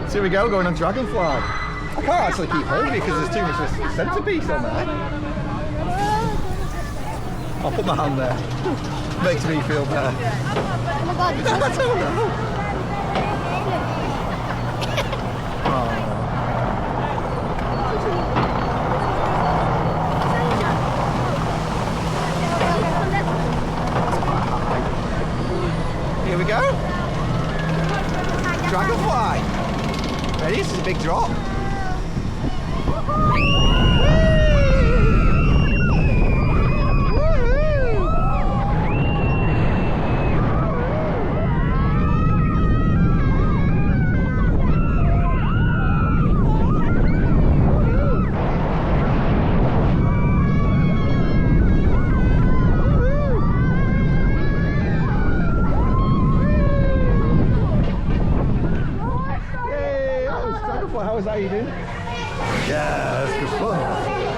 So here we go, going on Dragonfly. I can't actually keep holding it because there's too much of a centrepiece on there. I'll put my hand there. Makes me feel better. Oh my god, it's I don't know. Here we go. Dragonfly. Ready? This is a big drop. How was that, you doing? Yeah, that's good fun.